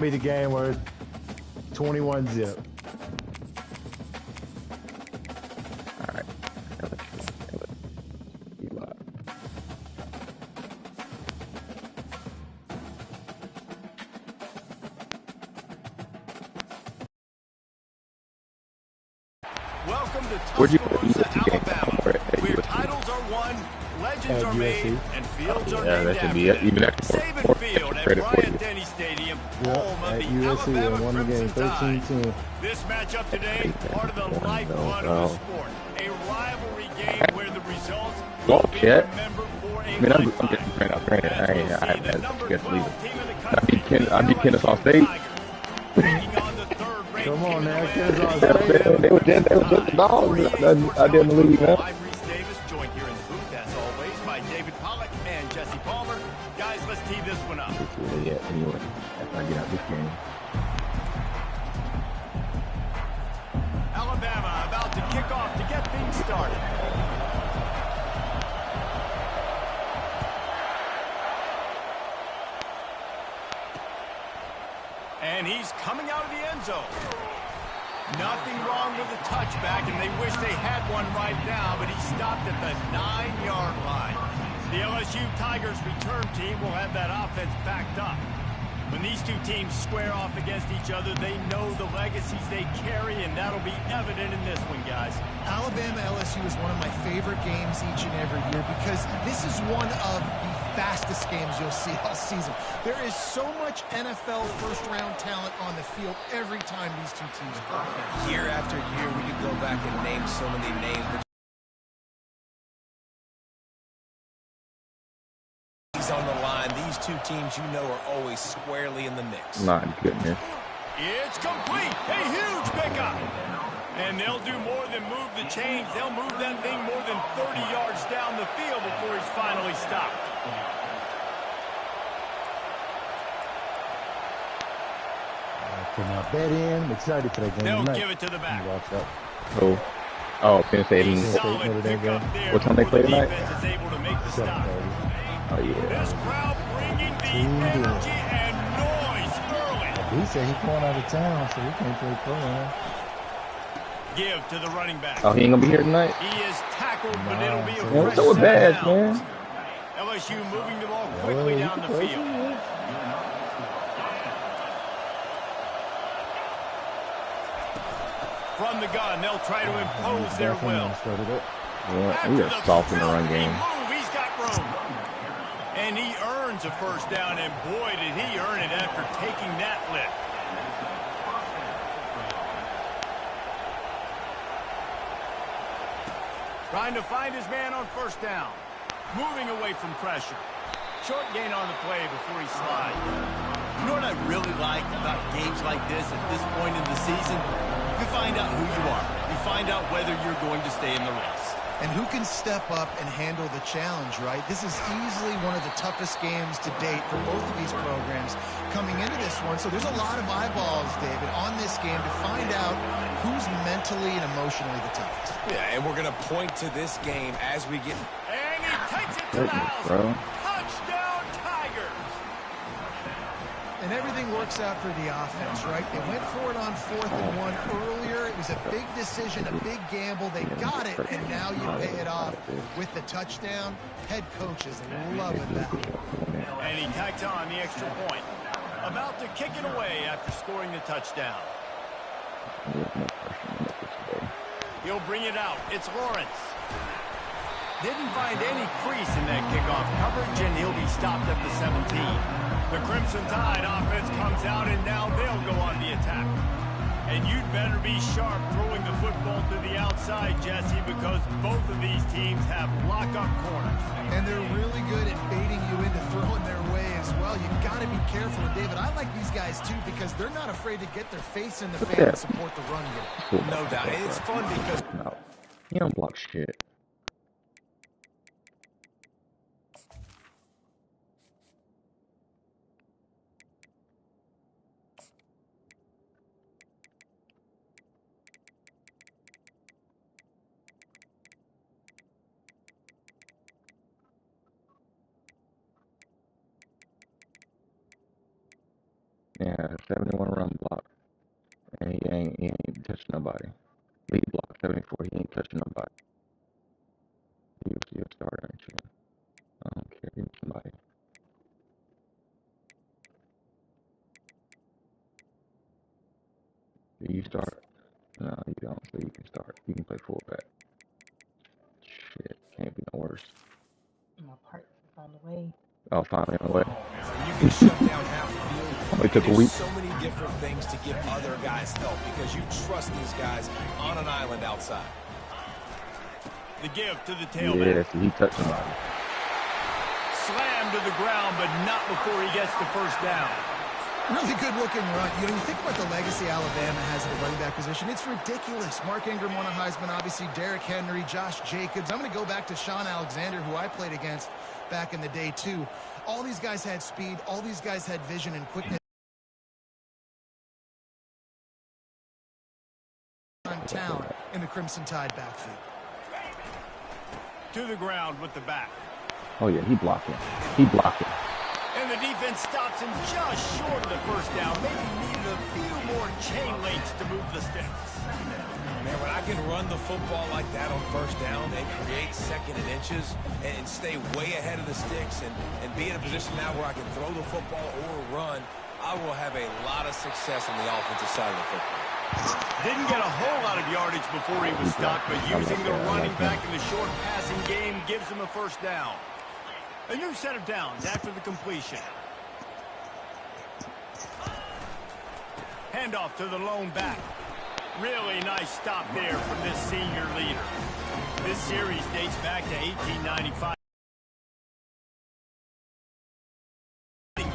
Be the game where it's 21 zip. Alright. Welcome to Tuscaloosa, Alabama, where titles are won, legends are made, and fields are named that should be after even them. after Saban Field at Bryant-Denny Stadium, home of the Alabama Crimson Tide. This matchup today, part of the lifeblood of the sport. A rivalry game where the results will be remembered for a lifetime. I beat Kennesaw State. Come on now, Kennesaw State. They were just dogs. I didn't believe that. I'm Reese Davis, joined here in the booth, as always, by David Pollack and Jesse Palmer. Guys, let's tee this one up. Yeah, anyway, after I get out this game. Alabama about to kick off to get things started. And he's coming out of the end zone. Nothing wrong with the touchback, and they wish they had one right now, but he stopped at the 9-yard line. The LSU Tigers return team will have that offense backed up. When these two teams square off against each other, they know the legacies they carry, and that'll be evident in this one, guys. Alabama-LSU is one of my favorite games each and every year because this is one of the fastest games you'll see all season. There is so much NFL first-round talent on the field every time these two teams play. Year after year, we could go back and name so many names. On the line, these two teams, you know, are always squarely in the mix. My goodness. It's complete. A huge pickup. And they'll do more than move the chains. They'll move that thing more than 30 yards down the field before he's finally stopped. Put my bet in. I'm excited for that game They'll tonight. give it to the back. Oh, Penn State. What time they play tonight? Defense is able to make the stop. Oh, yeah. This crowd bringing the energy and noise early. He said he's going out of town, so we can't play pro, man. Give to the running back. Oh, he ain't gonna be here tonight? He is tackled, but it'll be a Man, fresh what's up with set of Bass, downs. man? LSU moving the ball quickly down the field. From the gun, they'll try to impose their will. Yeah, we are soft in the run game. He's got room. And he earns a first down, and boy, did he earn it after taking that lift. Trying to find his man on first down. Moving away from pressure. Short gain on the play before he slides. You know what I really like about games like this at this point in the season? You find out who you are. You find out whether you're going to stay in the race. And who can step up and handle the challenge, right? This is easily one of the toughest games to date for both of these programs coming into this one. So there's a lot of eyeballs, David, on this game to find out who's mentally and emotionally the toughest. Yeah, and we're going to point to this game as we get... And he takes it to the house. Touchdown, Tigers. And everything works out for the offense, right? They went for it on 4th and 1 earlier. It was a big decision, a big gamble. They got it, and now you pay it off with the touchdown. Head coach is loving that. And he tacks on the extra point. About to kick it away after scoring the touchdown. He'll bring it out. It's Lawrence. Didn't find any crease in that kickoff coverage, and he'll be stopped at the 17. The Crimson Tide offense comes out, and now they'll go on the attack. And you'd better be sharp throwing the football to the outside, Jesse, because both of these teams have lock-up corners. And they're really good at baiting you into throwing their way as well. You've got to be careful. And David, I like these guys, too, because they're not afraid to get their face in the fan and support the run game. No doubt. It's fun because... No, you don't block shit. Yeah, got a 71 run block, and he ain't touching nobody. Lead block 74. He ain't touching nobody. You a starter, ain't you? I don't care. Give me somebody. Do you start? No, you don't. So you can start. You can play fullback. Shit, can't be no worse. My part's on the way. Oh, finally on the way. You can shut down half the field. Only took a week. So many different things to give other guys help because you trust these guys on an island outside. The give to the tailback. Yeah, so he touched somebody. Slammed to the ground, but not before he gets the first down. Really good looking run. You know, you think about the legacy Alabama has at the running back position. It's ridiculous. Mark Ingram won a Heisman, obviously Derrick Henry, Josh Jacobs. I'm going to go back to Sean Alexander, who I played against back in the day too. All these guys had speed. All these guys had vision and quickness. Talent in the Crimson Tide backfield. To the ground with the back. Oh yeah, he blocking. He blocking. And the defense stops him just short of the first down. Maybe needed a few more chain links to move the sticks. Man, when I can run the football like that on first down and create second and inches and stay way ahead of the sticks and be in a position now where I can throw the football or run, I will have a lot of success on the offensive side of the football. Didn't get a whole lot of yardage before he was stopped, but using the running back in the short passing game gives him a first down. A new set of downs after the completion. Handoff to the lone back. Really nice stop there from this senior leader. This series dates back to 1895.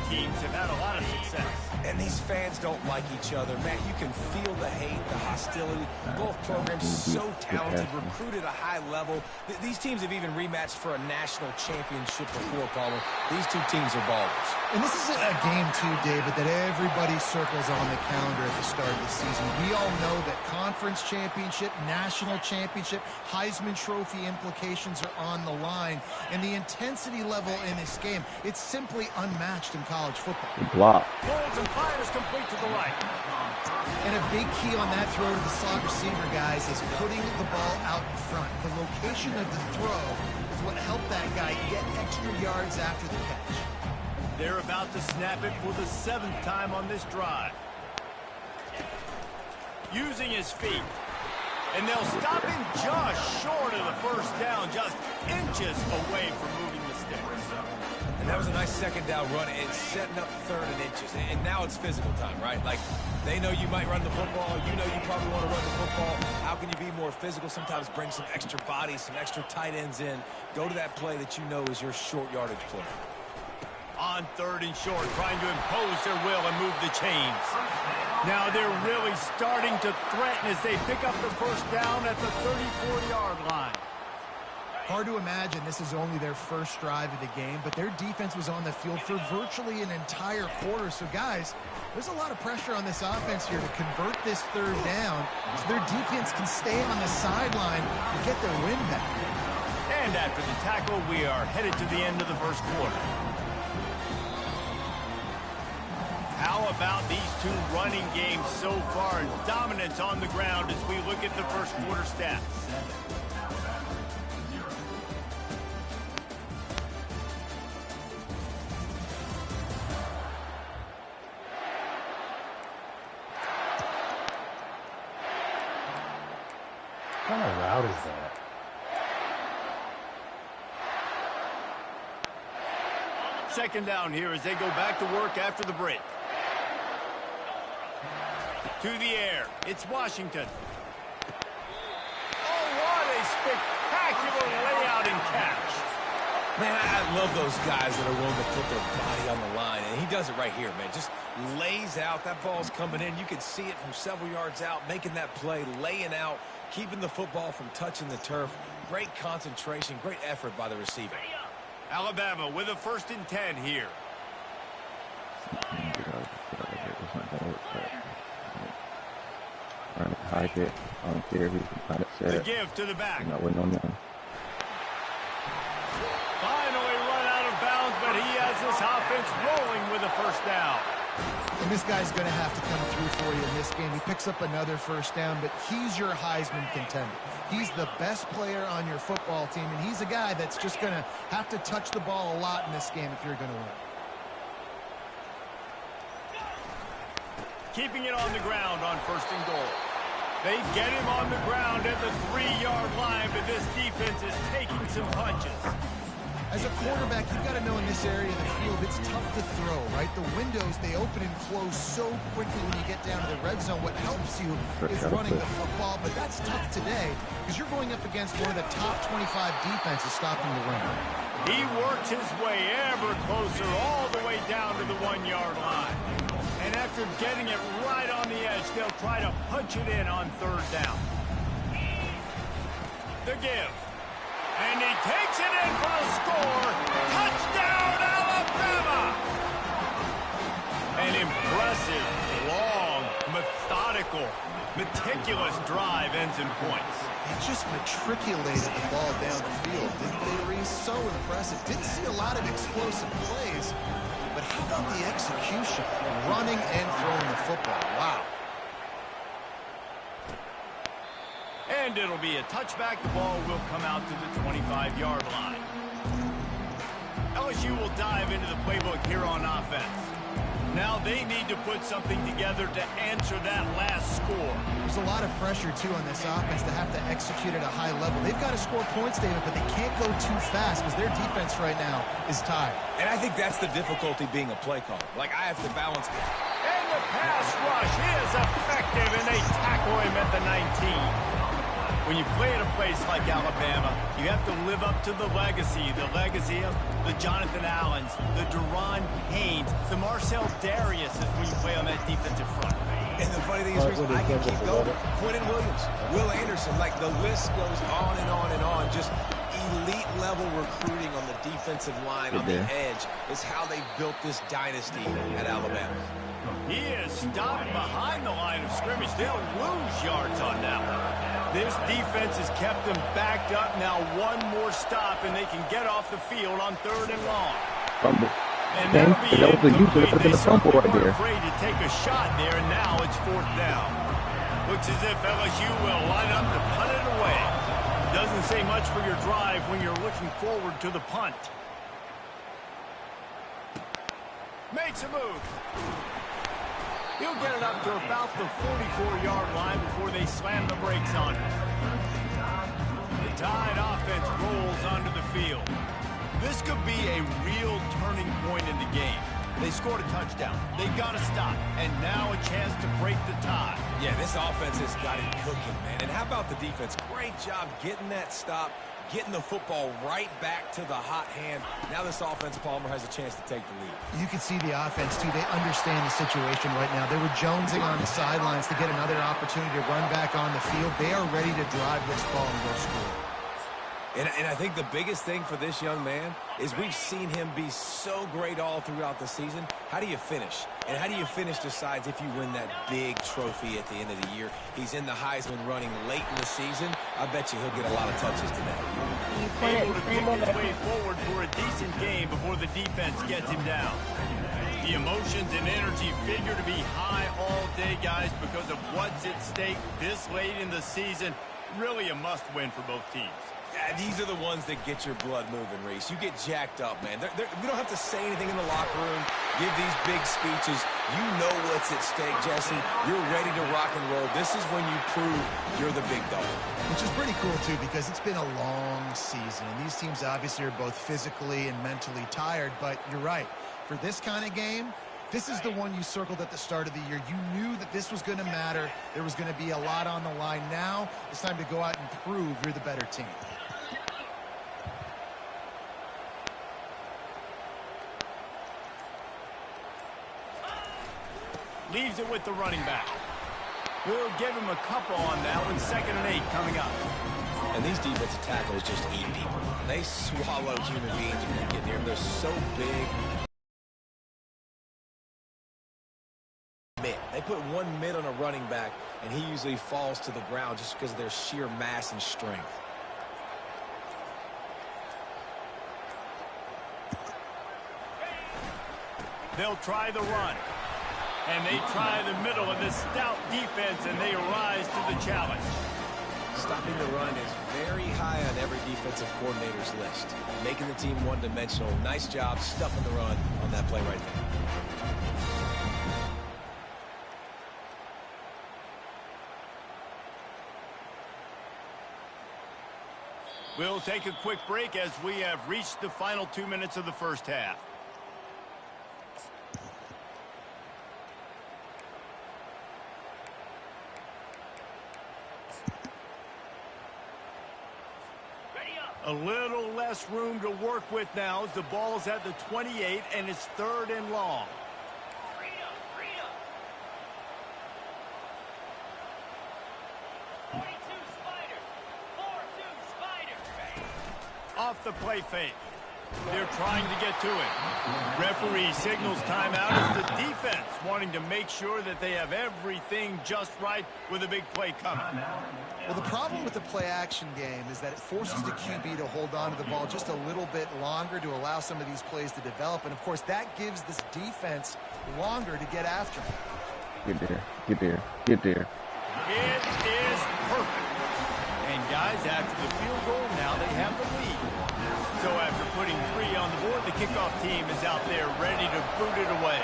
Teams have had a lot of success. And these fans don't like each other. Man, you can feel the hate, the hostility. Both programs so talented, recruited at a high level. These teams have even rematched for a national championship before, Palmer. These two teams are ballers. And this is a game, too, David, that everybody circles on the calendar at the start of the season. We all know that conference championship, national championship, Heisman Trophy implications are on the line. And the intensity level in this game, it's simply unmatched in college football. Block. Holds and fires complete to the right. And a big key on that throw to the slot receiver, guys, is putting the ball out in front. The location of the throw is what helped that guy get extra yards after the catch. They're about to snap it for the 7th time on this drive. Using his feet. And they'll stop him just short of the first down, just inches away from moving the sticks. And that was a nice second down run and setting up third and inches. And now it's physical time, right? Like, they know you might run the football. You know you probably want to run the football. How can you be more physical? Sometimes bring some extra bodies, some extra tight ends in. Go to that play that you know is your short yardage play. On third and short, trying to impose their will and move the chains. Now they're really starting to threaten as they pick up the first down at the 34-yard line. Hard to imagine this is only their first drive of the game, but their defense was on the field for virtually an entire quarter. So, guys, there's a lot of pressure on this offense here to convert this third down so their defense can stay on the sideline and get their win back. And after the tackle, we are headed to the end of the first quarter. How about these two running games so far? Dominance on the ground as we look at the first quarter stats. What kind of route is that? Second down here as they go back to work after the break. To the air, it's Washington. Oh, what a spectacular layout and catch. Man, I love those guys that are willing to put their body on the line, and he does it right here, man. Just lays out. That ball's coming in. You can see it from several yards out, making that play, laying out, keeping the football from touching the turf. Great concentration, great effort by the receiver. Alabama with a 1st and 10 here. Trying to hike it. I don't care who's trying to set The it. give to the back. I'm not waiting on them. Finally run out of bounds, but he has this offense rolling with a first down. And this guy's going to have to come through for you in this game. He picks up another first down, but he's your Heisman contender. He's the best player on your football team, and he's a guy that's just going to have to touch the ball a lot in this game if you're going to win. Keeping it on the ground on 1st and goal. They get him on the ground at the 3-yard line, but this defense is taking some punches. As a quarterback, you've got to know in this area of the field, it's tough to throw, right? The windows, they open and close so quickly when you get down to the red zone. What helps you is running the football, but that's tough today because you're going up against one of the top 25 defenses stopping the run. He works his way ever closer all the way down to the 1-yard line. And after getting it right on the edge, they'll try to punch it in on 3rd down. The give. And he takes it in for a score. Touchdown, Alabama! An impressive, long, methodical, meticulous drive ends in points. They just matriculated the ball down the field, didn't they, Reese? So impressive. Didn't see a lot of explosive plays, but how about the execution? Running and throwing the football. Wow. And it'll be a touchback. The ball will come out to the 25-yard line. LSU will dive into the playbook here on offense. Now they need to put something together to answer that last score. There's a lot of pressure, too, on this offense to have to execute at a high level. They've got to score points, David, but they can't go too fast because their defense right now is tired. And I think that's the difficulty being a play caller. Like, I have to balance it. And the pass rush is effective, and they tackle him at the 19. When you play at a place like Alabama, you have to live up to the legacy of the Jonathan Allens, the Deron Haynes, the Marcel Darius when you play on that defensive front. And the funny thing is, I can keep going. Quentin Williams, Will Anderson, like the list goes on and on and on. Just elite level recruiting on the defensive line, on the edge, is how they built this dynasty at Alabama. He is stopped behind the line of scrimmage. They'll lose yards on that one. This defense has kept them backed up. Now one more stop, and they can get off the field on 3rd and long. Fumble. And that'll be incomplete. They certainly right weren't afraid to take a shot there, and now it's 4th down. Looks as if LSU will line up to punt it away. Doesn't say much for your drive when you're looking forward to the punt. Makes a move. He'll get it up to about the 44-yard line before they slam the brakes on it. The Tide offense rolls onto the field. This could be a real turning point in the game. They scored a touchdown. They got to stop. And now a chance to break the tie. Yeah, this offense has got it cooking, man. And how about the defense? Great job getting that stop, getting the football right back to the hot hand. Now this offense, Palmer, has a chance to take the lead. You can see the offense, too. They understand the situation right now. They were jonesing on the sidelines to get another opportunity to run back on the field. They are ready to drive this ball and go score. And I think the biggest thing for this young man is we've seen him be so great all throughout the season. How do you finish? And how do you finish decides if you win that big trophy at the end of the year. He's in the Heisman running late in the season. I bet you he'll get a lot of touches today. Able to pick his way forward for a decent game before the defense gets him down. The emotions and energy figure to be high all day, guys, because of what's at stake this late in the season. Really a must-win for both teams. Yeah, these are the ones that get your blood moving, Reese. You get jacked up, man. We don't have to say anything in the locker room, give these big speeches. You know what's at stake, Jesse. You're ready to rock and roll. This is when you prove you're the big dog. Which is pretty cool, too, because it's been a long season. And these teams obviously are both physically and mentally tired. But you're right. For this kind of game, this is the one you circled at the start of the year. You knew that this was going to matter. There was going to be a lot on the line. Now it's time to go out and prove you're the better team. Leaves it with the running back. We'll give him a couple on that one. 2nd and 8 coming up. And these defensive tackles just eat people. They swallow human beings when they get near them. They're so big. They put one mid on a running back, and he usually falls to the ground just because of their sheer mass and strength. They'll try the run. And they try the middle of this stout defense, and they rise to the challenge. Stopping the run is very high on every defensive coordinator's list. Making the team one-dimensional. Nice job stuffing the run on that play right there. We'll take a quick break as we have reached the final 2 minutes of the first half. A little less room to work with now as the ball's at the 28 and it's 3rd and long. Off the play fake. They're trying to get to it. Referee signals timeout as the defense wanting to make sure that they have everything just right with a big play coming. Well, the problem with the play-action game is that it forces the QB to hold on to the ball just a little bit longer to allow some of these plays to develop. And, of course, that gives this defense longer to get after him. Get there. Get there. Get there. It is perfect. And, guys, after the field goal, now they have the lead. So after putting 3 on the board, the kickoff team is out there ready to boot it away.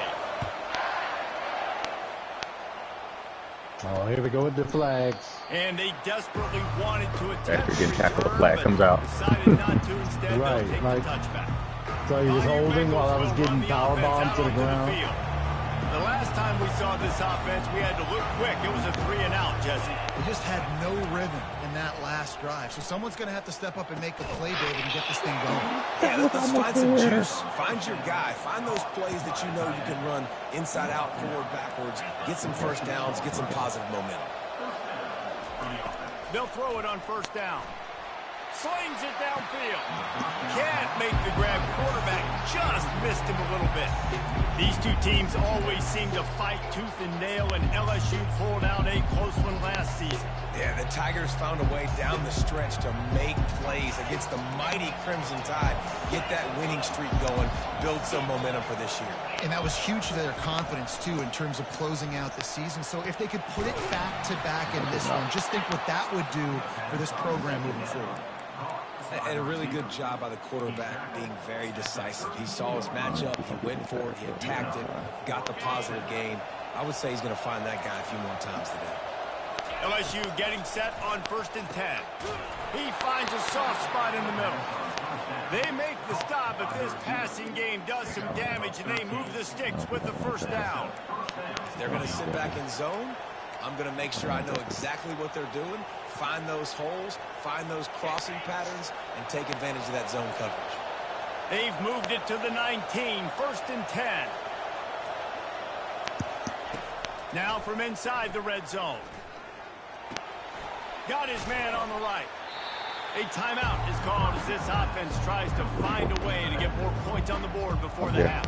Oh, here we go with the flags. And they desperately wanted to attempt After getting tackled, the return, flag but comes out. decided not to. Instead, Right, they'll take like- the touchback. So he was Volume holding while I Bengals was will getting run the power offense bombed out to the onto ground. field. The last time we saw this offense, we had to look quick. It was a 3-and-out, Jesse. They just had no rhythm in that last drive. So someone's going to have to step up and make a play, David, and get this thing going. Yeah, let's find some juice. Find your guy. Find those plays that you know you can run inside out, forward, backwards. Get some first downs. Get some positive momentum. They'll throw it on 1st down. Slings it downfield. Can't make the grab. Quarterback just missed him a little bit. These two teams always seem to fight tooth and nail, and LSU pulled out a close one last season. Yeah, the Tigers found a way down the stretch to make plays against the mighty Crimson Tide. Get that winning streak going. Build some momentum for this year. And that was huge for their confidence, too, in terms of closing out the season. So if they could put it back-to-back in this one, just think what that would do for this program moving forward. And a really good job by the quarterback being very decisive. He saw his matchup, he went for it, he attacked it, got the positive gain. I would say he's going to find that guy a few more times today. LSU getting set on 1st and 10. He finds a soft spot in the middle. They make the stop, but this passing game does some damage, and they move the sticks with the 1st down. If they're going to sit back in zone, I'm going to make sure I know exactly what they're doing, find those holes, find those crossing patterns, and take advantage of that zone coverage. They've moved it to the 19, 1st and 10. Now from inside the red zone. Got his man on the right. A timeout is called as this offense tries to find a way to get more points on the board before the half.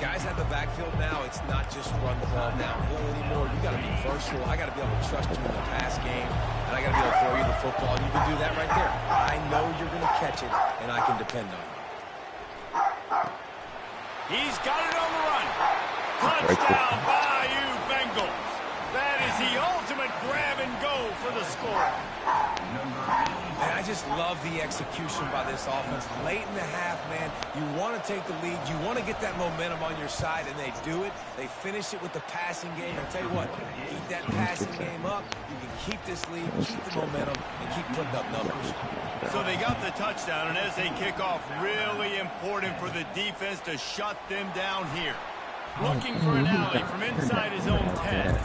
Guys at the backfield now, it's not just run the ball downhill anymore. You got to be versatile. I got to be able to trust you in the pass game, and I got to be able to throw you the football. And you can do that right there. I know you're going to catch it, and I can depend on you. He's got it on the run. Touchdown, Bayou Bengals. That is the ultimate grab and go for the score. And I just love the execution by this offense. Late in the half, man, you want to take the lead. You want to get that momentum on your side, and they do it. They finish it with the passing game. I'll tell you what, keep that passing game up. You can keep this lead, keep the momentum, and keep putting up numbers. So they got the touchdown, and as they kick off, really important for the defense to shut them down here. Looking for an alley from inside his own 10.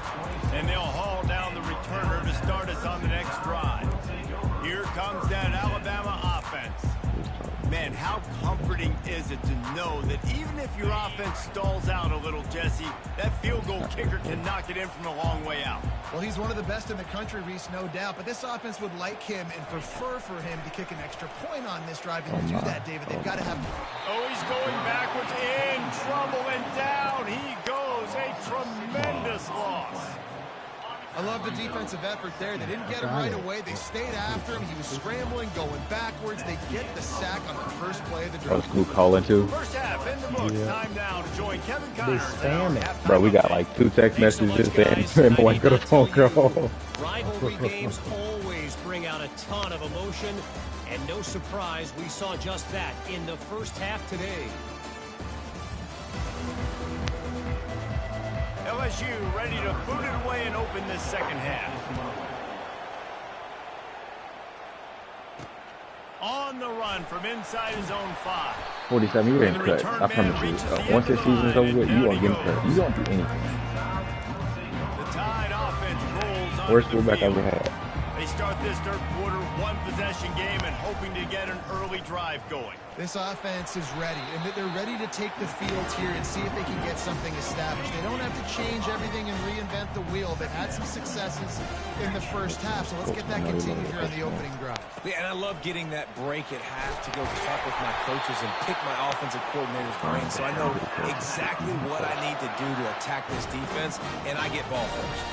And they'll haul down the returner to start us on the next drive. Here comes that Alabama offense. Man, how comforting is it to know that even if your offense stalls out a little, Jesse, that field goal kicker can knock it in from a long way out. Well, he's one of the best in the country, Reese, no doubt. But this offense would like him and prefer for him to kick an extra point on this drive. And to do that, David, they've got to have... Oh, he's going backwards, in trouble, and down he goes. A tremendous loss. I love the defensive effort there. They didn't get him right away. They stayed after him. He was scrambling, going backwards. They get the sack on the first play of the drive. Old school calling too. First half in the books. Time now to join Kevin They Connors. spam it. Bro, we got like 2 text messages and one good phone call. Rivalry games always bring out a ton of emotion, and no surprise we saw just that in the first half today. LSU ready to boot it away and open this second half. On the run from inside his own 5. 47, you ain't cut. I promise you. Once this season's over with, you won't get cut. You won't do anything. The Tide offense rolls on Worst the fullback I've field. ever had. They start this third quarter, one possession game and hoping to get an early drive going. This offense is ready, and they're ready to take the field here and see if they can get something established. They don't have to change everything and reinvent the wheel. They've had some successes in the first half, so let's get that continued here on the opening drive. Yeah, and I love getting that break at half to go talk with my coaches and pick my offensive coordinator's brain, so I know exactly what I need to do to attack this defense, and I get ball first.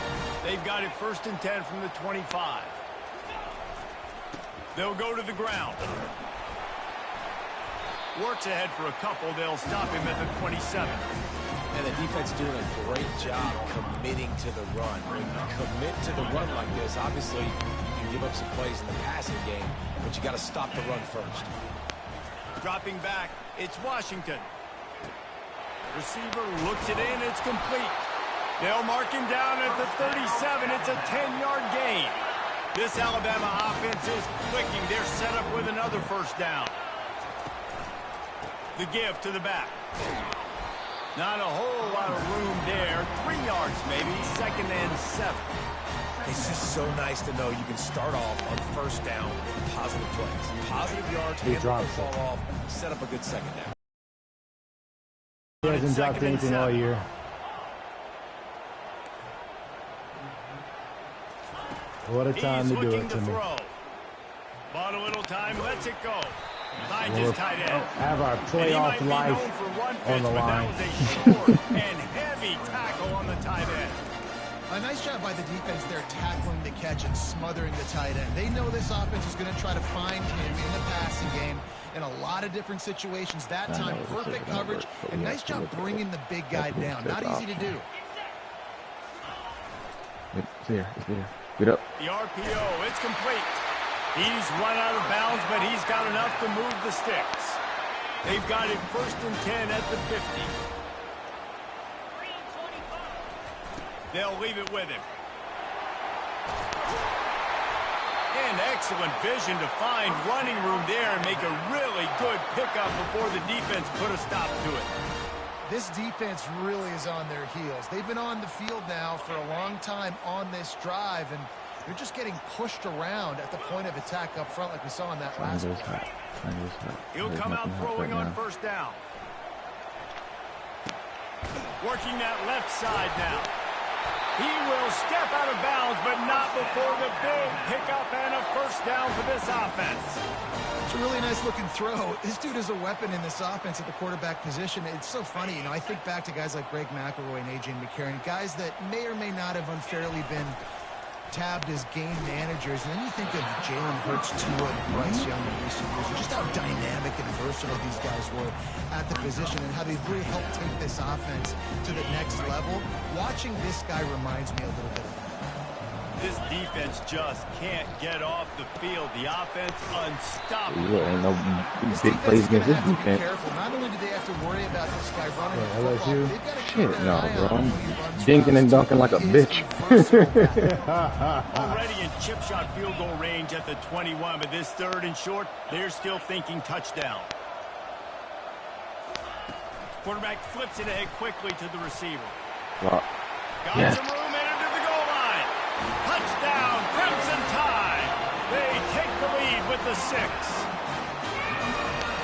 They've got it 1st and 10 from the 25. They'll go to the ground. Works ahead for a couple. They'll stop him at the 27. And the defense doing a great job committing to the run. When you commit to the run like this, obviously you can give up some plays in the passing game, but you got to stop the run first. Dropping back, it's Washington. Receiver looks it in. It's complete. They'll mark him down at the 37. It's a 10-yard gain. This Alabama offense is clicking. They're set up with another first down. The give to the back. Not a whole lot of room there. 3 yards maybe. 2nd and 7. It's just so nice to know you can start off on first down with positive plays. Positive yards, hand the football off, set up a good second down. He hasn't dropped anything all year. What a time to do it to me. Bought a little time, lets it go. Finds his tight end. Have our playoff life on the line. That was a short and heavy tackle on the tight end. A nice job by the defense there tackling the catch and smothering the tight end. They know this offense is going to try to find him in the passing game in a lot of different situations. That time, perfect coverage, and nice job bringing the big guy down. Not easy to do. It's there. It's there. Get up. The RPO, it's complete. He's run out of bounds, but he's got enough to move the sticks. They've got it 1st and 10 at the 50. They'll leave it with him. And excellent vision to find running room there and make a really good pickup before the defense put a stop to it. This defense really is on their heels. They've been on the field now for a long time on this drive, and they're just getting pushed around at the point of attack up front like we saw in that last play. He'll come out throwing on first down. Working that left side now. He will step out of bounds, but not before the big pickup and a first down for this offense. It's a really nice looking throw. This dude is a weapon in this offense at the quarterback position. It's so funny, you know, I think back to guys like Greg McElroy and A.J. McCarron, guys that may or may not have unfairly been tabbed as game managers. And then you think of Jalen Hurts, Tua, and Bryce Young in recent years, and just how dynamic and versatile these guys were at the position and how they've really helped take this offense to the next level. Watching this guy reminds me a little bit of that. This defense just can't get off the field. The offense unstoppable. Yeah, ain't no big plays against this defense. Not only do they have to worry about this guy running the LSU. football, they've got to keep Shit, their no, eye bro. on I'm when he runs dinking and routes. dunking like a He is bitch. Already in chip shot field goal range at the 21, but this 3rd and short, they're still thinking touchdown. Quarterback flips it ahead quickly to the receiver. Wow. Got Yes. some room and into the goal line. Touchdown, Crimson Tide. They take the lead with the 6.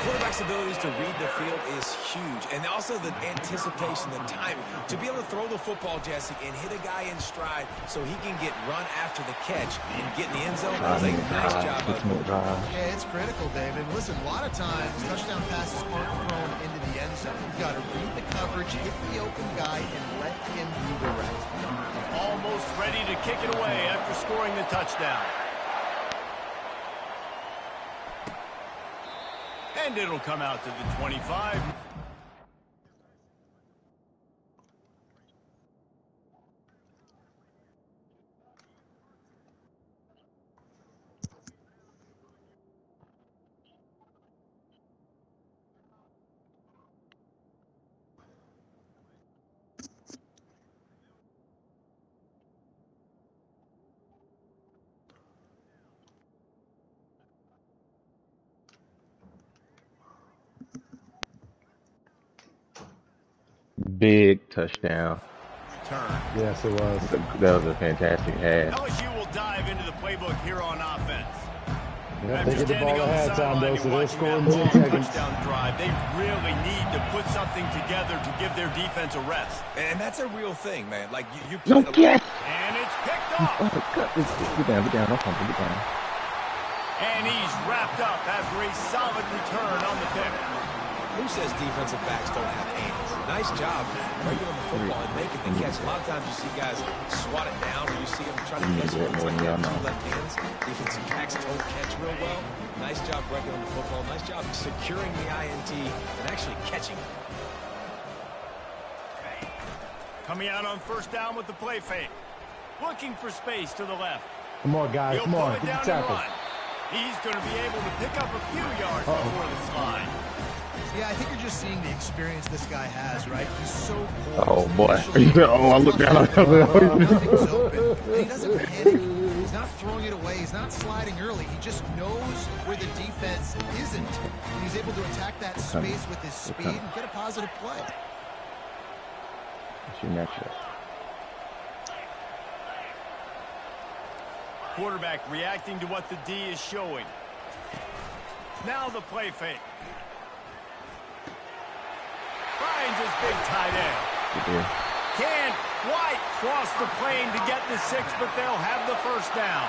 Quarterback's abilities to read the field is huge, and also the anticipation, the timing. To be able to throw the football, Jesse, and hit a guy in stride so he can get run after the catch and get in the end zone, that was a nice job of it. Yeah, it's critical, David. Listen, a lot of times, touchdown passes aren't thrown into the end zone. You've got to read the coverage, hit the open guy, and let him redirect. Almost ready to kick it away after scoring the touchdown. And it'll come out to the 25. Big touchdown. Turn. Yes, it was. That was a fantastic half. LSU will dive into the playbook here on offense. Yep, they get the ball at halftime, though, so they'll score in 10 long seconds. touchdown drive. They really need to put something together to give their defense a rest. And that's a real thing, man. Like, you No, play get! And it's picked off. Oh, cut this. Get down, no pumping, get down. And he's wrapped up after a solid return on the pick. Who says defensive backs don't have hands? Nice job breaking on the football and making the catch. A lot of times you see guys swat it down, or you see them trying to catch it with their two left hands. Defensive backs don't catch real well. Nice job breaking on the football. Nice job securing the INT and actually catching it. Coming out on first down with the play fake. Looking for space to the left. Come on, guys. He'll Come pull on. it Get the down and tackle. run. He's going to be able to pick up a few yards before the slide. Yeah, I think you're just seeing the experience this guy has, right? He's so poised. Oh, boy. Initially, Oh, I looked down. Nothing's open. And he doesn't panic. He's not throwing it away. He's not sliding early. He just knows where the defense isn't. And he's able to attack that space with his speed and get a positive play. What's your next shot? Quarterback reacting to what the D is showing. Now the play fake. Finds his big tight end. Can't quite cross the plane to get the 6, but they'll have the first down.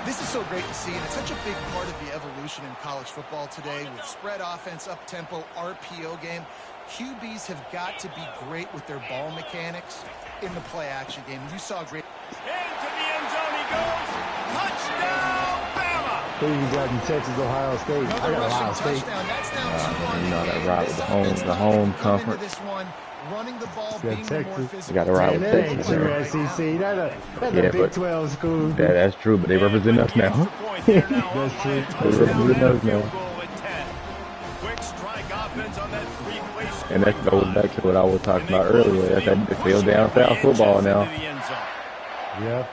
This is so great to see, and it's such a big part of the evolution in college football today with spread offense, up-tempo, RPO game. QBs have got to be great with their ball mechanics in the play-action game. You saw great. Into the end zone he goes. Touchdown, Bama! Who you got in Texas, Ohio State? I Another got Ohio rushing State. touchdown. That's now 2 on You know the that game. ride with This the home- offense the knows home how to come into conference. this one, running the ball, Yeah, being the more Texas. physical. You got to ride And with that Texas. ain't true, SEC. That's Yeah, a Big but- 12 school. That's true, but they represent us now. That's true. They represent us now. Quick strike offense on that three-play scoring And that goes drive. back to what I was talking And they about close earlier. the That's that lead, feel pushing down 3 south football inches now. into the end zone. Yep.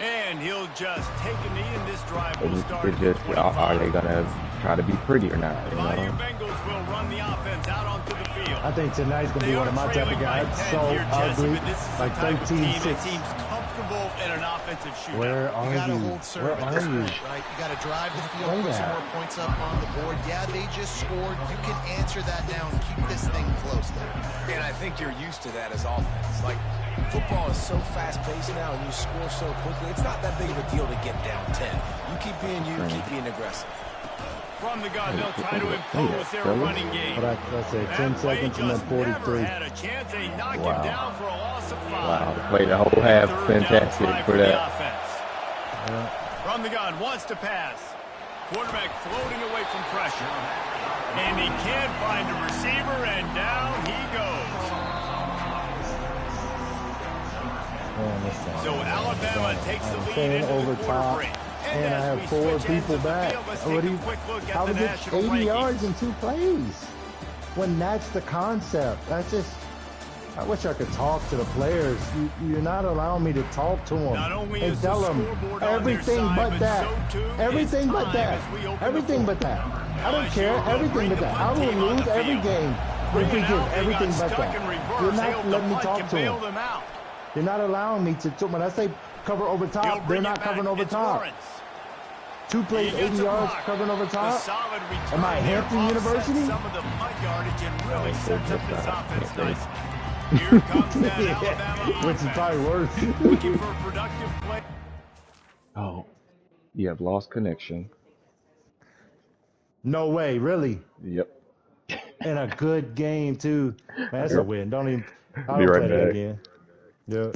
And he'll just take a knee, and this drive will start It's at the just, are they 25. gonna try to be pretty or not? You Bayou know? Bengals will run the offense out onto the field. I think tonight's going to They be are one of my type of trailing by guys. 10 So here, Jesse, ugly. but this is the Like type of team that 13-6. seems comfortable in an offensive shootout. Where You are got to you? hold serve Where at are this you? point, right? You got to drive the field, Play put some that. more points up on the board. Yeah, they just scored. You can answer that now and keep this thing close there. And I think you're used to that as offense. Like, football is so fast-paced now, and you score so quickly. It's not that big of a deal to get down 10. You keep being you, keep being aggressive. From the gun, they'll try to impose their running game. What I said, 10 seconds and then Just never 43. had a chance. They knock Wow. him down for a loss of 5. Wow, played the whole half. Third down Fantastic try for the that. offense. From the gun, wants to pass. Quarterback floating away from pressure. And he can't find a receiver, and down he goes. So Alabama takes the lead into over the quarter top, break. and I as have we 4 switch ends people of the back. field, let's What take do a you, quick look at how the we get national 80 rankings. yards in 2 plays? When that's the concept. That's just, I wish I could talk to the players. You're not allowing me to talk to them. Not only And is the tell them scoreboard on their everything side, but but that. so too Everything is but time that. as we open the Everything fourth. but that. I don't LSU care. will Everything bring but the that. I punt will team on lose the every field. game if we Bringing get out, they everything got but stuck that. in reverse. You're They not hope the letting me punt talk can to bail them. them out. You're not allowing me to. When I say cover over He'll top, they're bring not it back. covering over It's top. Lawrence. 2 plays, He gets 80 a yards, block. covering over A top. solid return Am I there, Hampton offsets University? some of the punt yardage and really sets up this offense Yeah. nicely. Here comes that Yeah, Alabama which is offense. probably worse. Looking for a productive play. Oh, you have lost connection. No way, really. Yep. And a good game too. Man, that's a win. Don't even. I Be don't right play that back. again. Yeah.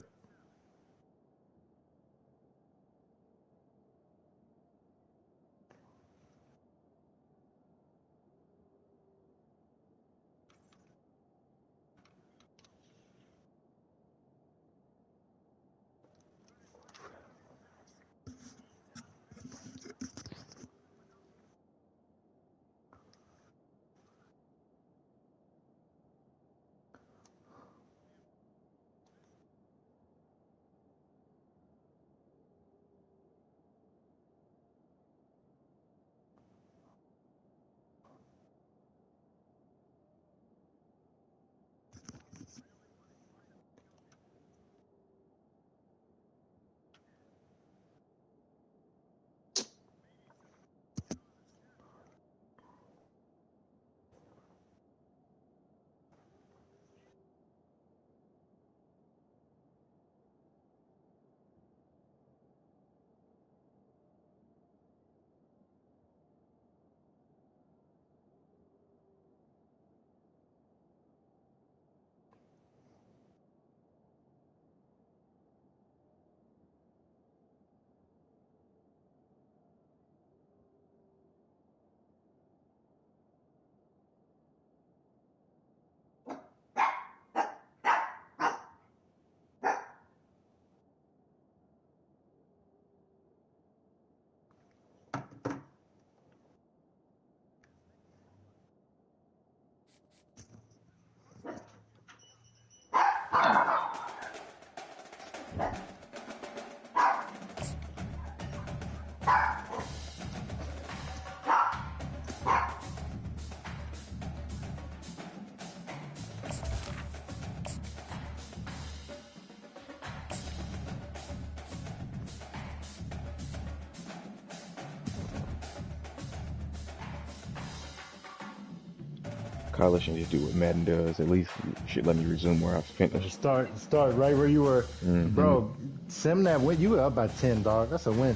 College should just do what Madden does. At least it should let me resume where I finished. Start right where you were. Mm-hmm. Bro, Sim that win. You were up by 10, dog. That's a win.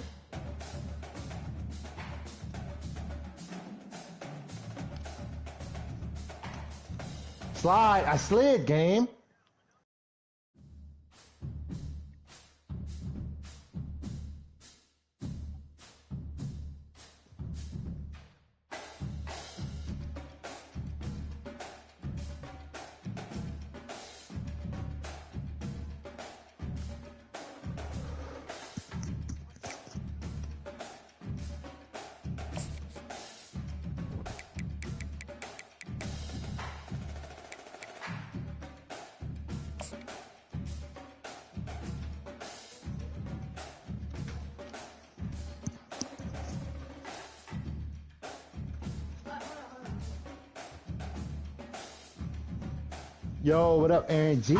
Slide. I slid, game. Yo, what up, Aaron G?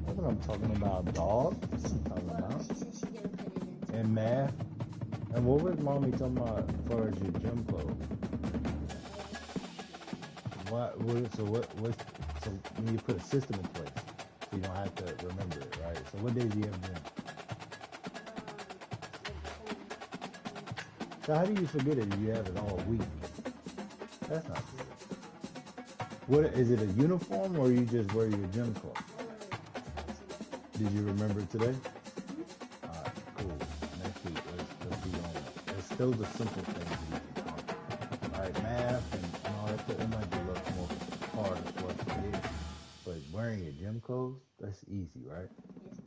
That's what I'm talking about, dog. That's what I'm talking about. And math. And what was mommy talking about as far as your gym clothes? So when you put a system in place, so you don't have to remember it, right? So what days do you have gym? So how do you forget it if you have it all week? That's not good. What is it, a uniform or you just wear your gym clothes? Did you remember it today? Alright, cool. those are simple things. Right, math and all that stuff, it might be a little more hard for us to do. But wearing your gym clothes, that's easy, right?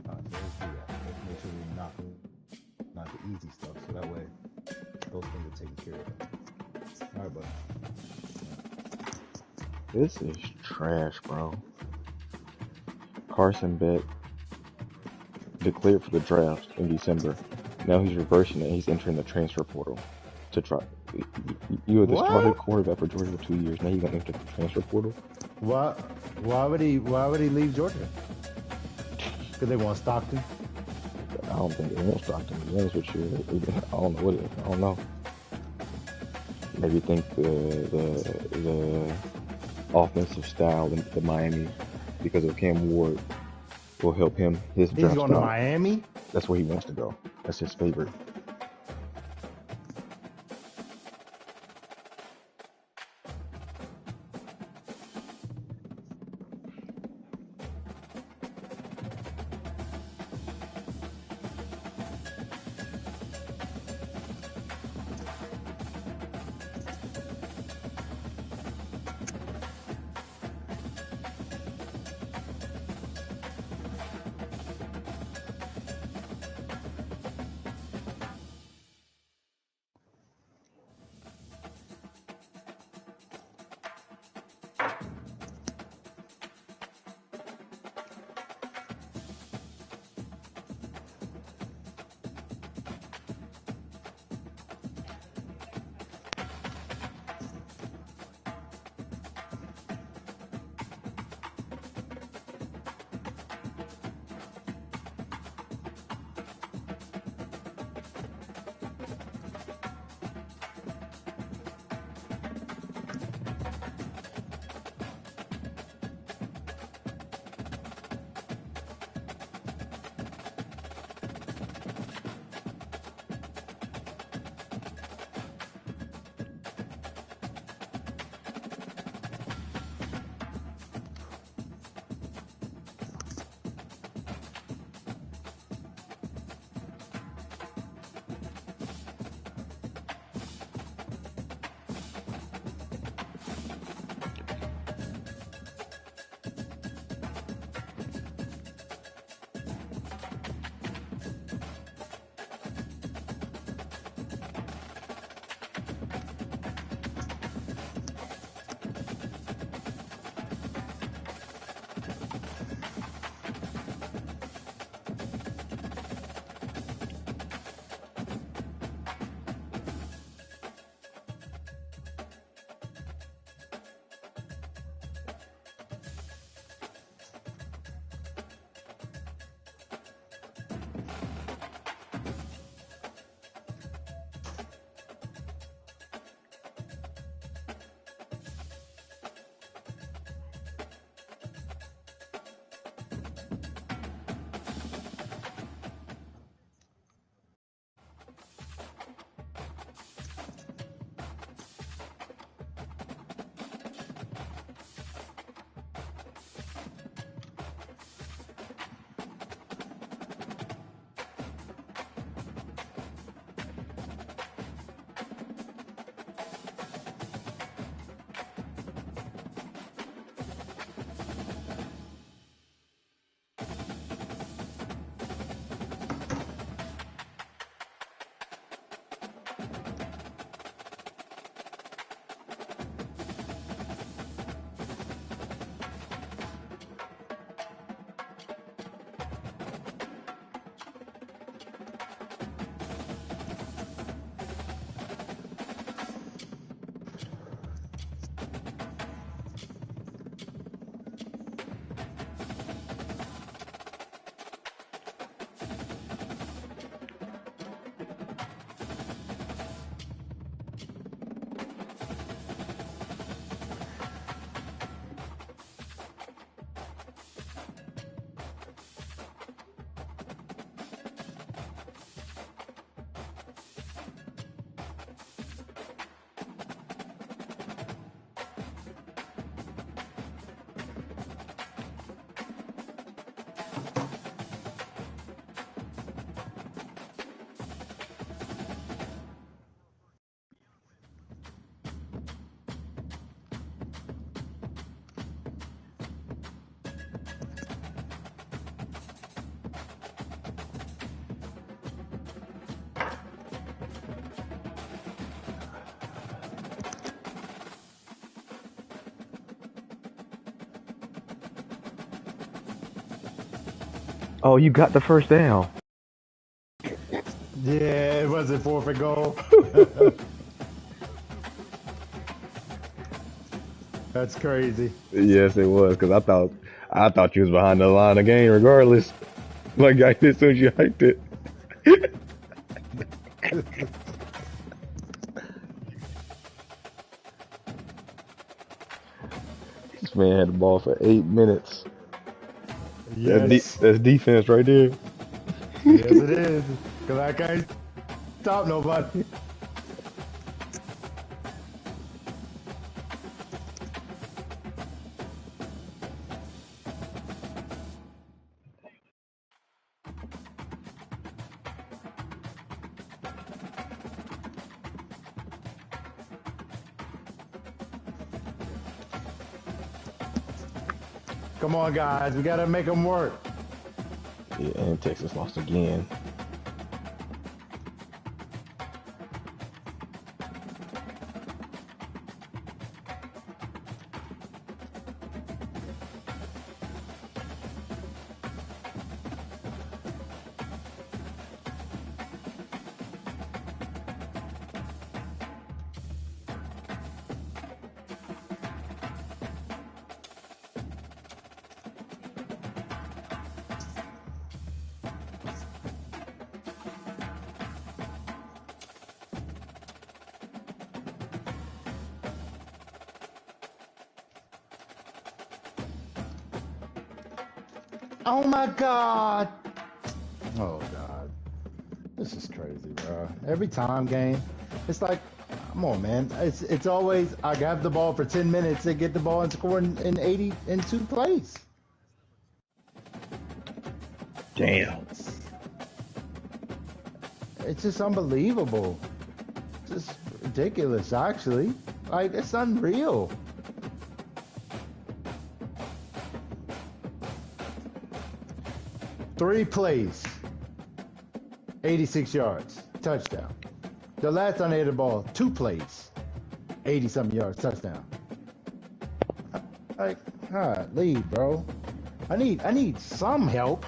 So let's do that. Let's make sure we knock the easy stuff, so that way those things are taken care of. All right, bud. This is trash, bro. Carson Beck declared for the draft in December. Now he's reversing it. He's entering the transfer portal to try. You were the starting quarterback for Georgia for 2 years. Now you're gonna enter the transfer portal. Why would he leave Georgia? Because they want Stockton. I don't think they want Stockton. To be honest with you, I don't know what it is. I don't know. Maybe think the offensive style in the Miami because of Cam Ward will help him. He's going to Miami. That's where he wants to go. That's his favorite. Oh, you got the first down. Yeah, it wasn't 4th and goal. That's crazy. Yes, it was, because I thought you was behind the line of game regardless. Like, as soon as you hiked it. This man had the ball for 8 minutes. Yes. That's defense right there. Yes, it is. Because I can't stop nobody. Come on, guys. We got to make them work. Yeah, and Texas lost again. Oh my God. Oh God. This is crazy, bro. Every time game, it's like, come on, man. It's always I have the ball for 10 minutes, they get the ball and score in 82 plays. Damn. It's just unbelievable. Just ridiculous, actually. Like, it's unreal. Three plays, 86 yards, touchdown. The last time they had the ball, 2 plays, 80-something yards, touchdown. Like, lead, bro. I need some help.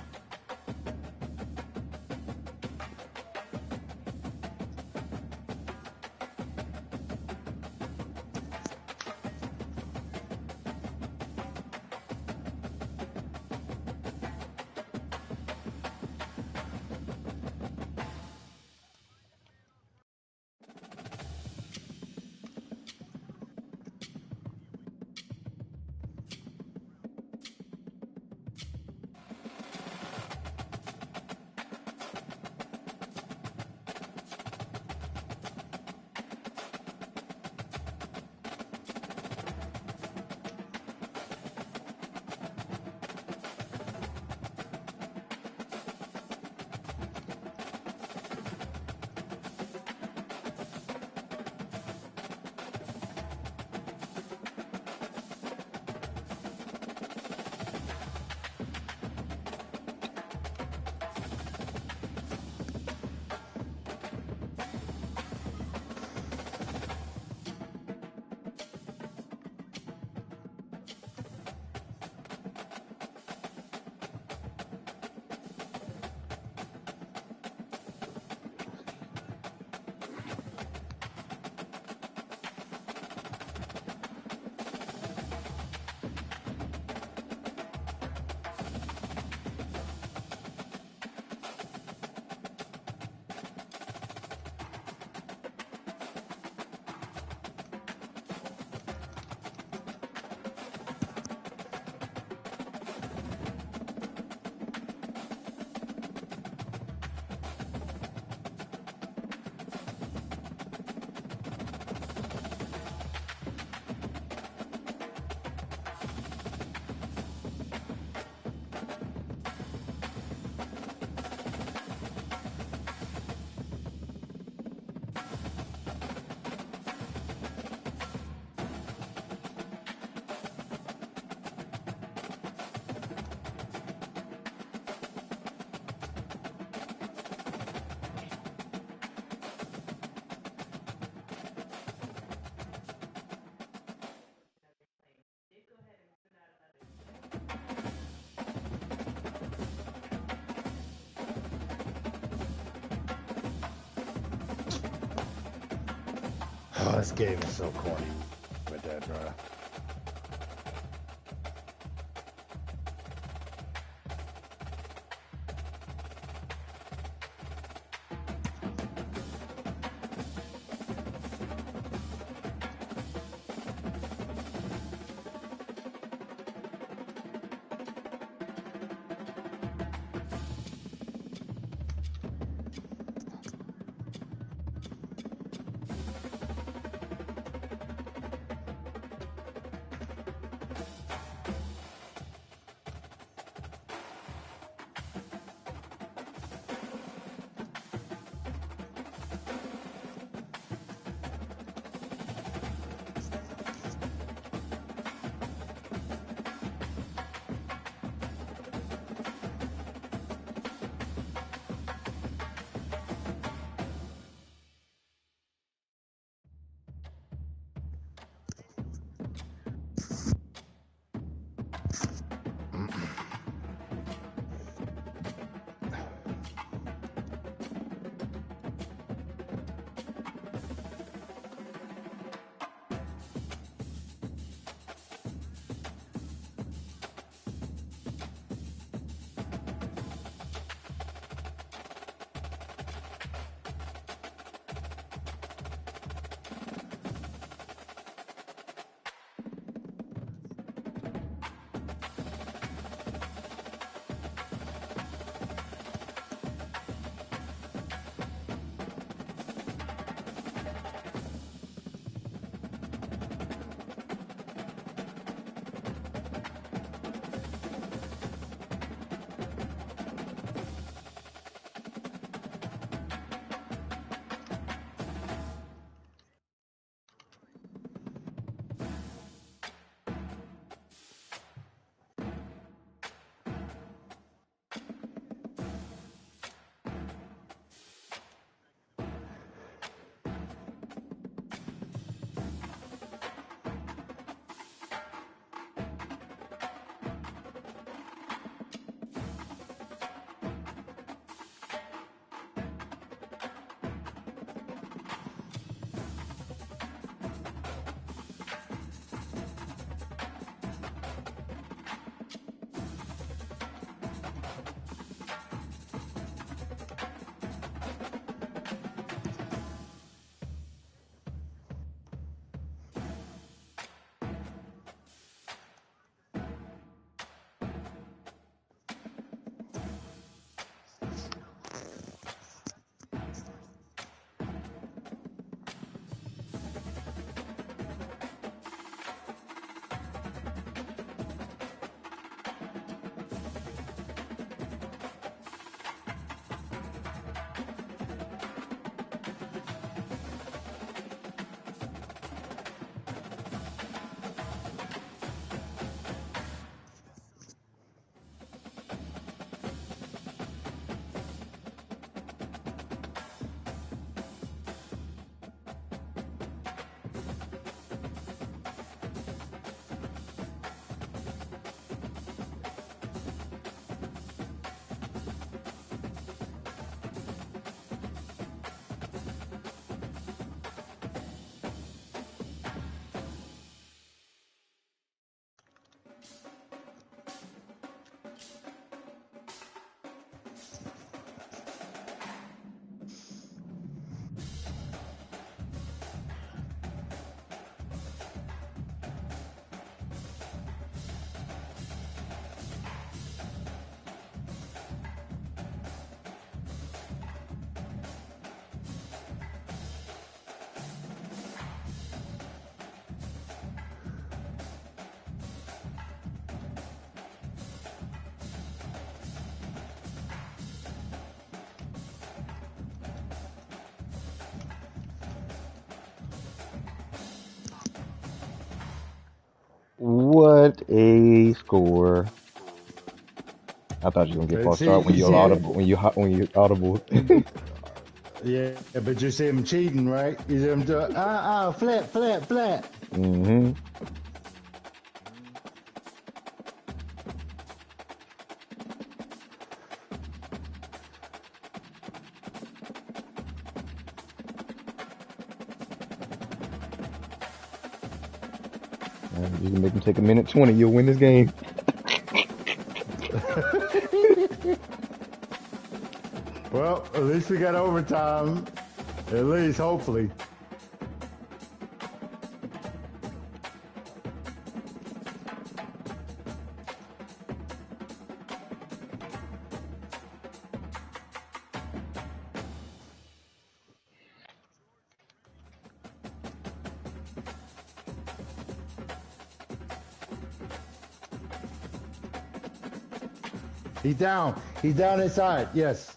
Oh, this game is so corny with that, bro. What a score! I thought you were gonna get But false see, start when you you see it. audible when you audible. Yeah, but you see him cheating, right? You see him do flat, flat, flat. hmm Man, you can make them take a minute 20, you'll win this game. Well, at least we got overtime. At least, hopefully. He's down. He's down inside. Yes.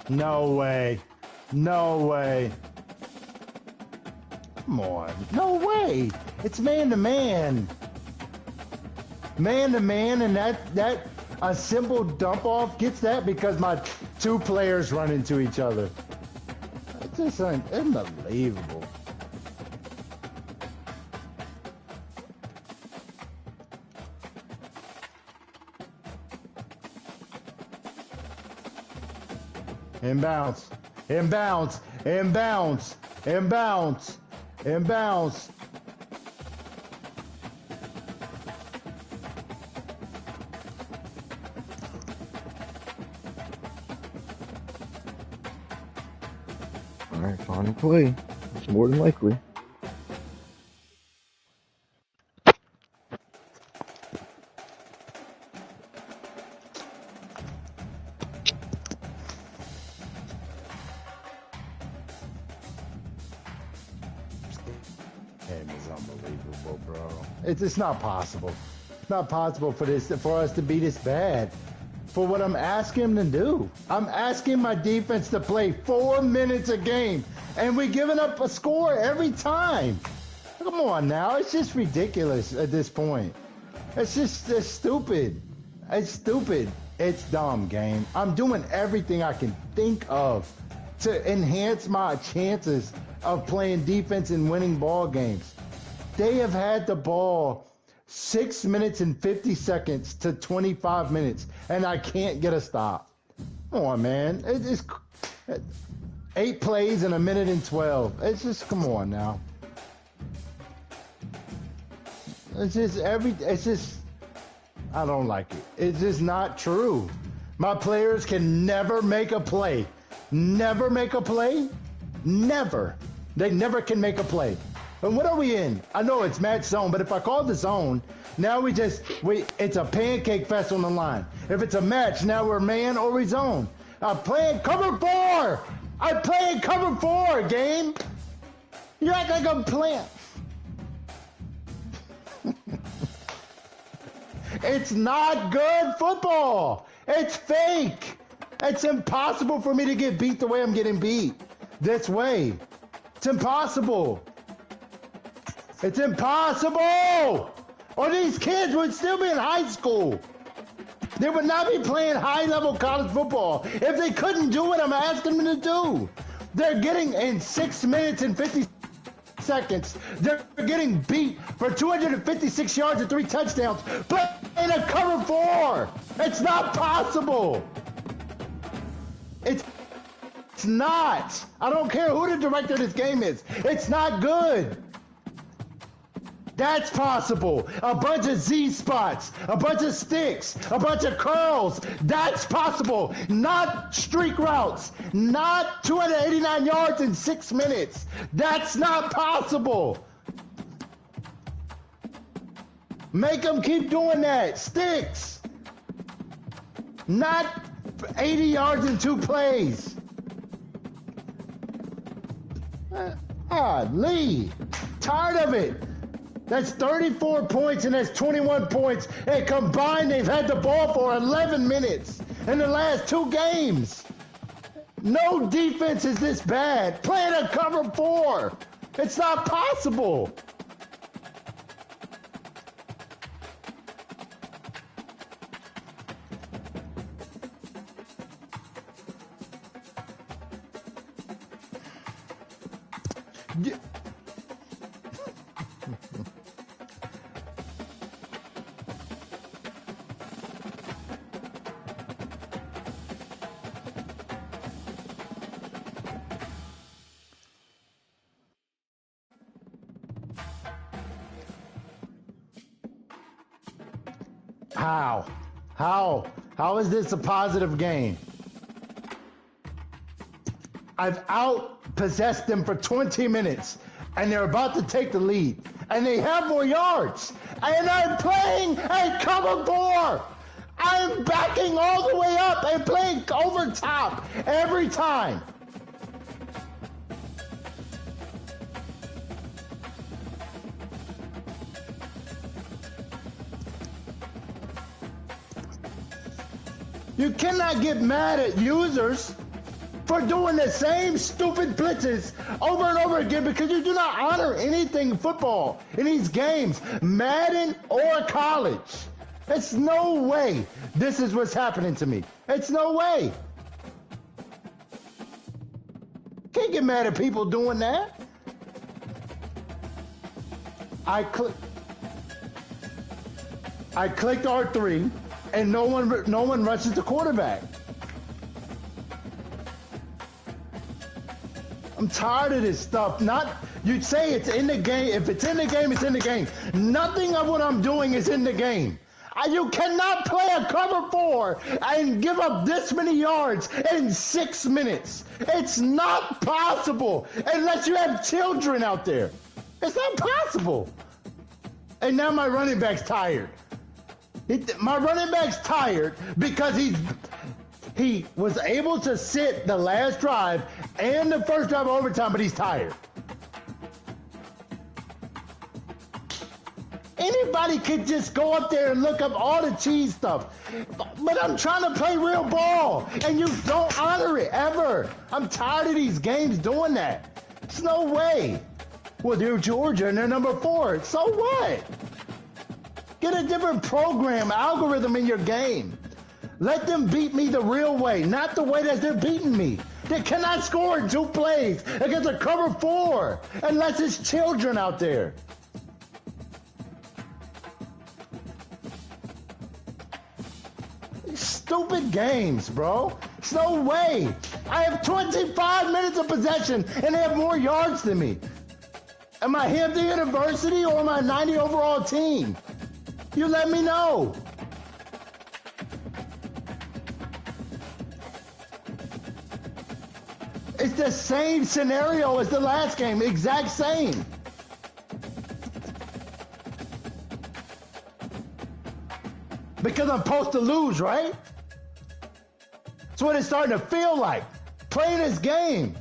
No way. No way. Come on. No way. It's man to man. Man to man, and that a simple dump off gets that because my two players run into each other. It's just unbelievable. Inbounds, inbounds, inbounds, inbounds, inbounds. All right, final play. It's more than likely. Unbelievable, bro. It's not possible. It's not possible for us to be this bad. For what I'm asking them to do. I'm asking my defense to play 4 minutes a game, and we're giving up a score every time. Come on now. It's just ridiculous at this point. It's stupid. It's stupid. It's dumb, game. I'm doing everything I can think of to enhance my chances of playing defense and winning ball games. They have had the ball 6 minutes and 50 seconds to 25 minutes, and I can't get a stop. Come on, man. It's 8 plays in a minute and 12. It's just, come on now. It's just, I don't like it. It's just not true. My players can never make a play. Never make a play? Never. They never can make a play. And what are we in? I know it's match zone, but if I call the zone, now it's a pancake fest on the line. If it's a match, now we're man or we zone. I'm playing cover 4. I'm playing cover 4, game. You act like I'm playing. It's not good football. It's fake. It's impossible for me to get beat the way I'm getting beat. This way. It's impossible. It's impossible! Or these kids would still be in high school. They would not be playing high-level college football if they couldn't do what I'm asking them to do. They're getting in 6 minutes and 50 seconds. They're getting beat for 256 yards and 3 touchdowns, but in a cover 4. It's not possible. It's not. I don't care who the director of this game is. It's not good. That's possible. A bunch of Z spots, a bunch of sticks, a bunch of curls. That's possible. Not streak routes. Not 289 yards in 6 minutes. That's not possible. Make them keep doing that. Sticks. Not 80 yards in 2 plays. Lee, tired of it. That's 34 points and that's 21 points. And combined, they've had the ball for 11 minutes in the last 2 games. No defense is this bad. Playing a cover 4. It's not possible. How is this a positive game? I've out-possessed them for 20 minutes, and they're about to take the lead, and they have more yards, and I'm playing a cover 4. I'm backing all the way up and playing over top every time. You cannot get mad at users for doing the same stupid blitzes over and over again because you do not honor anything football in these games, Madden or college. It's no way this is what's happening to me. It's no way. Can't get mad at people doing that. I clicked R3 and no one rushes the quarterback. I'm tired of this stuff. You'd say it's in the game. If it's in the game, it's in the game. Nothing of what I'm doing is in the game. You cannot play a cover 4 and give up this many yards in 6 minutes. It's not possible unless you have children out there. It's not possible. And now my running back's tired. My running back's tired because he was able to sit the last drive and the first drive of overtime, but he's tired. Anybody could just go up there and look up all the cheese stuff. But I'm trying to play real ball, and you don't honor it, ever. I'm tired of these games doing that. There's no way. Well, they're Georgia, and they're number 4. So what? Get a different program, algorithm in your game. Let them beat me the real way, not the way that they're beating me. They cannot score in 2 plays against a cover 4 unless it's children out there. Stupid games, bro. There's no way. I have 25 minutes of possession and they have more yards than me. Am I Hampton University or am I 90 overall team? You let me know. It's the same scenario as the last game, exact same. Because I'm supposed to lose, right? That's what it's starting to feel like. Playing this game.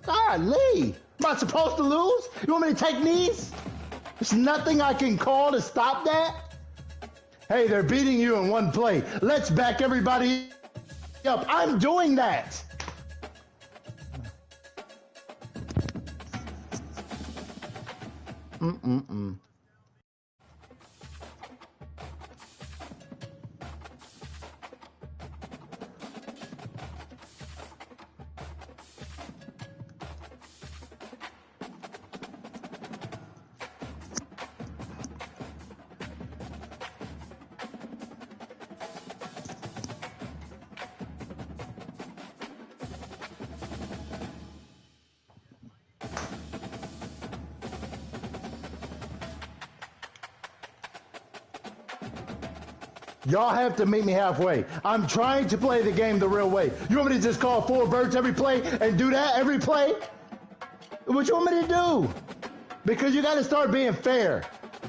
Golly, am I supposed to lose? You want me to take knees? There's nothing I can call to stop that? Hey, they're beating you in 1 play. Let's back everybody up. I'm doing that. Y'all have to meet me halfway. I'm trying to play the game the real way. You want me to just call 4 birds every play and do that every play? What you want me to do? Because you got to start being fair.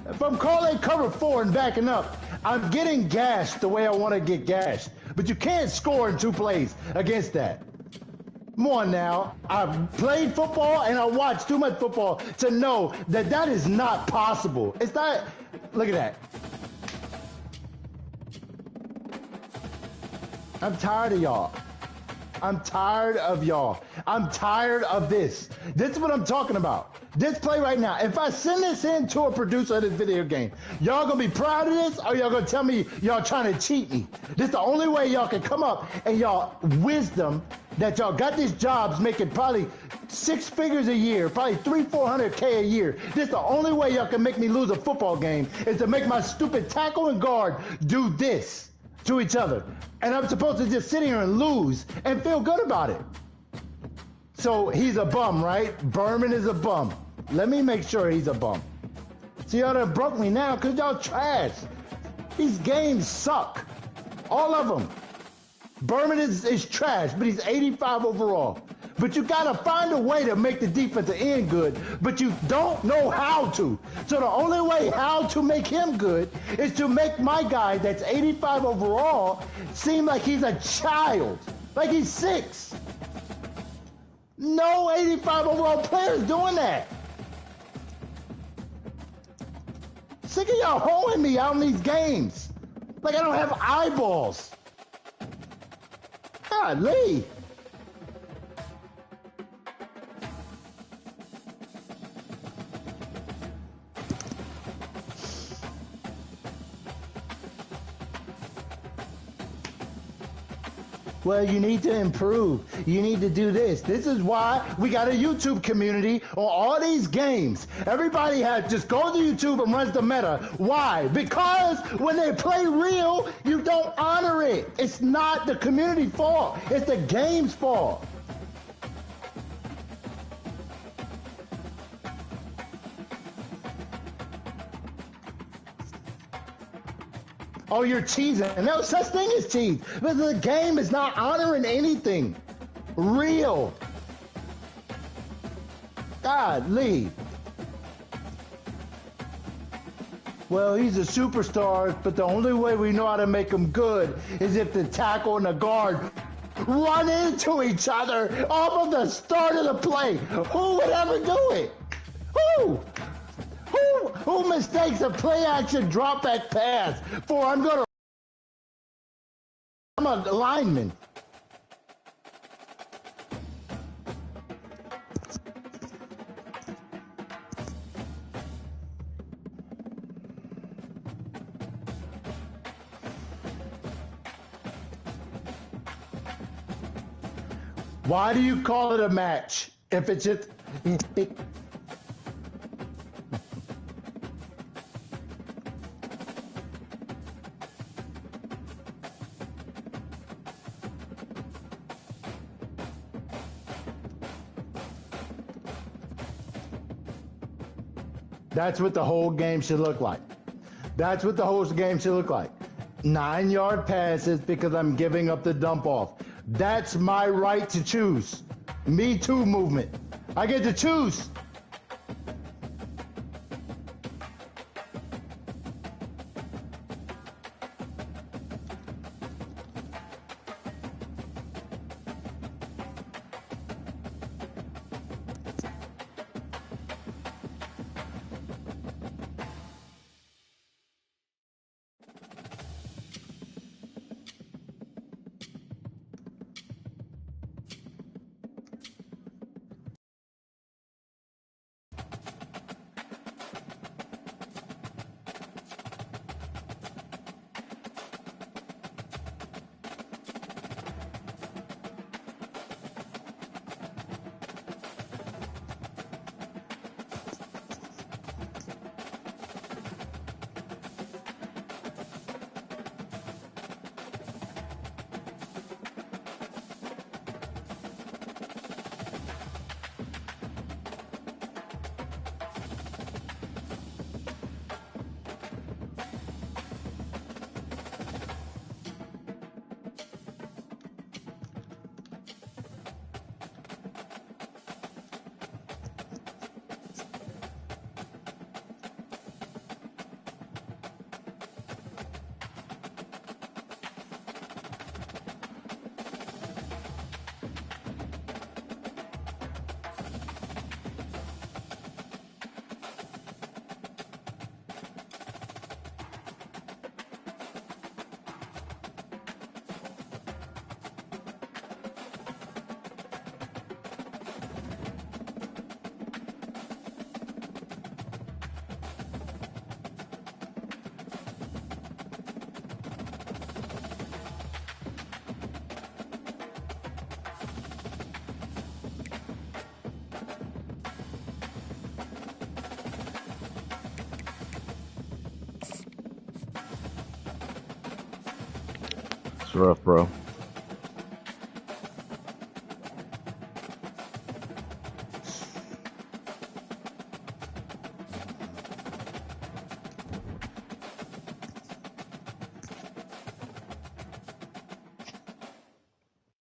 If I'm calling cover 4 and backing up, I'm getting gashed the way I want to get gashed. But you can't score in 2 plays against that. Come on now. I've played football and I watched too much football to know that that is not possible. It's not. Look at that. I'm tired of y'all. I'm tired of y'all. I'm tired of this. This is what I'm talking about. This play right now. If I send this in to a producer of this video game, y'all gonna be proud of this, or y'all gonna tell me y'all trying to cheat me? This is the only way y'all can come up and y'all wisdom that y'all got these jobs making probably 6 figures a year, probably 300-400K a year. This is the only way y'all can make me lose a football game is to make my stupid tackle and guard do this to each other. And I'm supposed to just sit here and lose and feel good about it. So he's a bum, right? Berman is a bum. Let me make sure he's a bum. See, y'all done broke me now because y'all trash. These games suck. All of them. Berman is trash, but he's 85 overall. But you got to find a way to make the defensive end good, but you don't know how to. So the only way how to make him good is to make my guy that's 85 overall seem like he's a child, like he's 6. No 85 overall players doing that. Sick of y'all holding me out in these games. Like I don't have eyeballs. Golly. Well, you need to improve. You need to do this. This is why we got a YouTube community on all these games. Everybody just goes to YouTube and runs the meta. Why? Because when they play real, you don't honor it. It's not the community fault. It's the game's fault. Oh, you're cheesing. No such thing as cheese. But the game is not honoring anything real. Godly. Well, he's a superstar, but the only way we know how to make him good is if the tackle and the guard run into each other off of the start of the play. Who would ever do it? Who? Who mistakes a play action drop back pass for I'm a lineman. Why do you call it a match if it's just That's what the whole game should look like. That's what the whole game should look like. 9-yard passes because I'm giving up the dump off. That's my right to choose. Me Too movement. I get to choose. It's rough, bro.